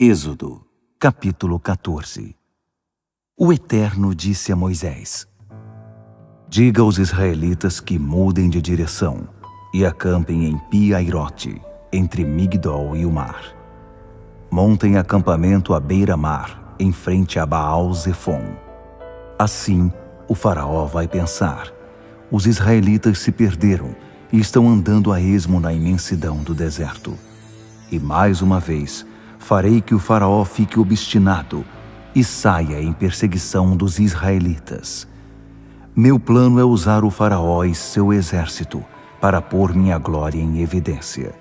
Êxodo, capítulo 14. O Eterno disse a Moisés: diga aos israelitas que mudem de direção e acampem em Pi-Hairote, entre Migdol e o mar. Montem acampamento à beira-mar, em frente a Baal-Zefon. Assim, o faraó vai pensar: os israelitas se perderam e estão andando a esmo na imensidão do deserto. E mais uma vez, farei que o faraó fique obstinado e saia em perseguição dos israelitas. Meu plano é usar o faraó e seu exército para pôr minha glória em evidência.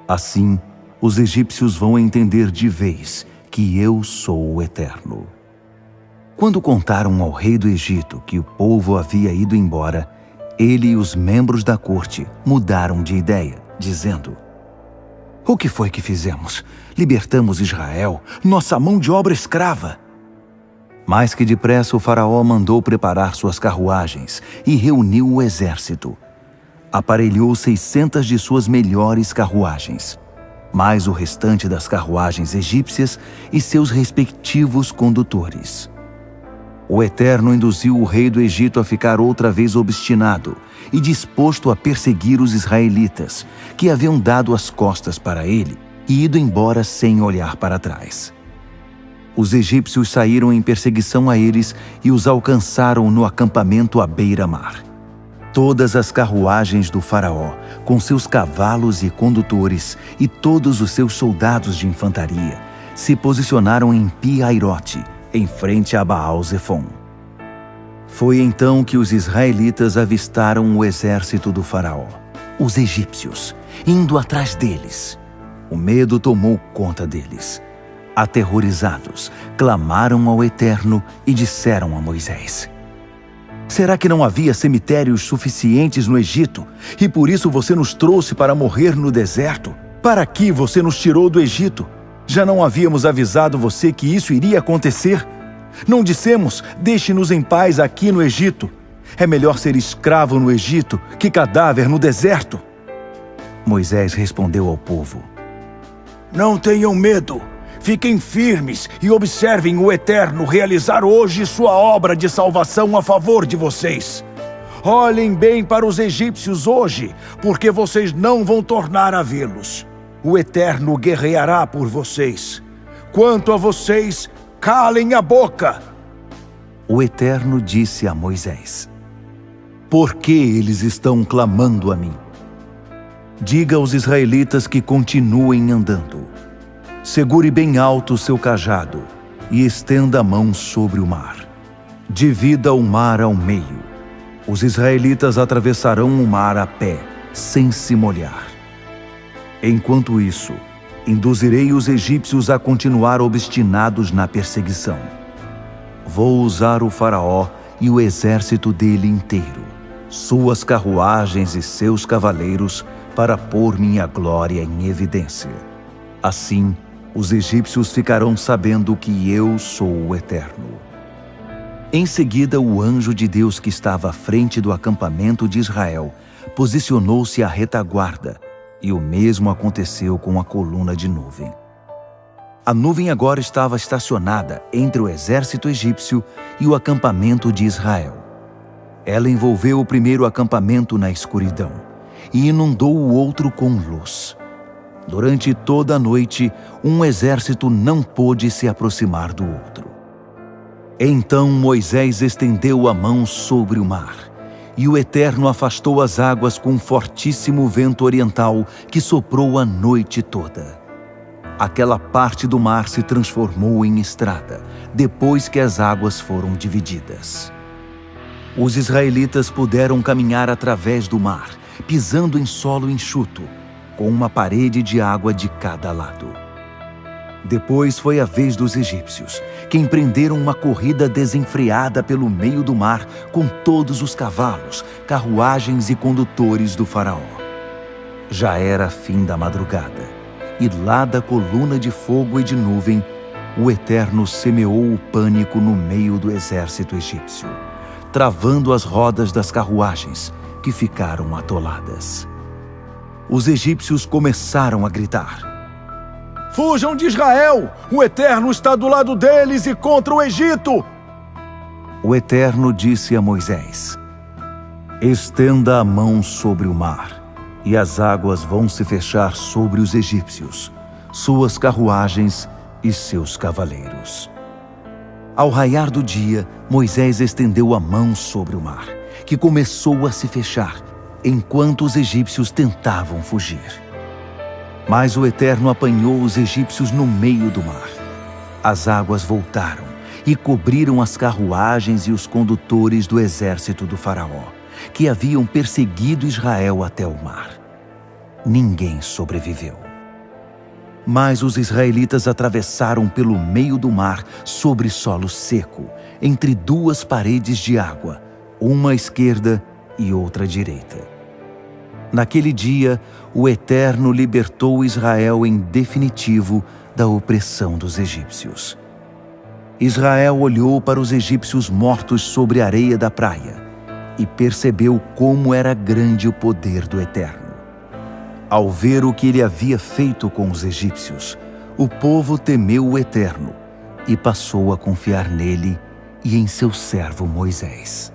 Assim, os egípcios vão entender de vez que eu sou o Eterno. Quando contaram ao rei do Egito que o povo havia ido embora, ele e os membros da corte mudaram de ideia, dizendo: o que foi que fizemos? Libertamos Israel, nossa mão de obra escrava. Mais que depressa o faraó mandou preparar suas carruagens e reuniu o exército. Aparelhou 600 de suas melhores carruagens, mais o restante das carruagens egípcias e seus respectivos condutores. O Eterno induziu o rei do Egito a ficar outra vez obstinado e disposto a perseguir os israelitas, que haviam dado as costas para ele e ido embora sem olhar para trás. Os egípcios saíram em perseguição a eles e os alcançaram no acampamento à beira-mar. Todas as carruagens do faraó, com seus cavalos e condutores, e todos os seus soldados de infantaria, se posicionaram em Pi-Hairote, em frente a Baal-Zefon. Foi então que os israelitas avistaram o exército do faraó, os egípcios, indo atrás deles. O medo tomou conta deles. Aterrorizados, clamaram ao Eterno e disseram a Moisés: será que não havia cemitérios suficientes no Egito, e por isso você nos trouxe para morrer no deserto? Para que você nos tirou do Egito? Já não havíamos avisado você que isso iria acontecer? Não dissemos: deixe-nos em paz aqui no Egito? É melhor ser escravo no Egito que cadáver no deserto. Moisés respondeu ao povo: não tenham medo. Fiquem firmes e observem o Eterno realizar hoje sua obra de salvação a favor de vocês. Olhem bem para os egípcios hoje, porque vocês não vão tornar a vê-los. O Eterno guerreará por vocês. Quanto a vocês, calem a boca. O Eterno disse a Moisés: por que eles estão clamando a mim? Diga aos israelitas que continuem andando. Segure bem alto o seu cajado e estenda a mão sobre o mar. Divida o mar ao meio. Os israelitas atravessarão o mar a pé, sem se molhar. Enquanto isso, induzirei os egípcios a continuar obstinados na perseguição. Vou usar o faraó e o exército dele inteiro, suas carruagens e seus cavaleiros, para pôr minha glória em evidência. Assim, os egípcios ficarão sabendo que eu sou o Eterno. Em seguida, o anjo de Deus que estava à frente do acampamento de Israel posicionou-se à retaguarda, e o mesmo aconteceu com a coluna de nuvem. A nuvem agora estava estacionada entre o exército egípcio e o acampamento de Israel. Ela envolveu o primeiro acampamento na escuridão e inundou o outro com luz. Durante toda a noite, um exército não pôde se aproximar do outro. Então Moisés estendeu a mão sobre o mar, e o Eterno afastou as águas com um fortíssimo vento oriental que soprou a noite toda. Aquela parte do mar se transformou em estrada, depois que as águas foram divididas. Os israelitas puderam caminhar através do mar, pisando em solo enxuto, com uma parede de água de cada lado. Depois foi a vez dos egípcios, que empreenderam uma corrida desenfreada pelo meio do mar com todos os cavalos, carruagens e condutores do faraó. Já era fim da madrugada, e lá da coluna de fogo e de nuvem, o Eterno semeou o pânico no meio do exército egípcio, travando as rodas das carruagens, que ficaram atoladas. Os egípcios começaram a gritar: Fujam de Israel! O Eterno está do lado deles e contra o Egito! O Eterno disse a Moisés: Estenda a mão sobre o mar, e as águas vão se fechar sobre os egípcios, suas carruagens e seus cavaleiros. Ao raiar do dia, Moisés estendeu a mão sobre o mar, que começou a se fechar, enquanto os egípcios tentavam fugir. Mas o Eterno apanhou os egípcios no meio do mar. As águas voltaram e cobriram as carruagens e os condutores do exército do faraó, que haviam perseguido Israel até o mar. Ninguém sobreviveu. Mas os israelitas atravessaram pelo meio do mar sobre solo seco, entre duas paredes de água, uma à esquerda e outra à direita. Naquele dia, o Eterno libertou Israel em definitivo da opressão dos egípcios. Israel olhou para os egípcios mortos sobre a areia da praia e percebeu como era grande o poder do Eterno. Ao ver o que ele havia feito com os egípcios, o povo temeu o Eterno e passou a confiar nele e em seu servo Moisés.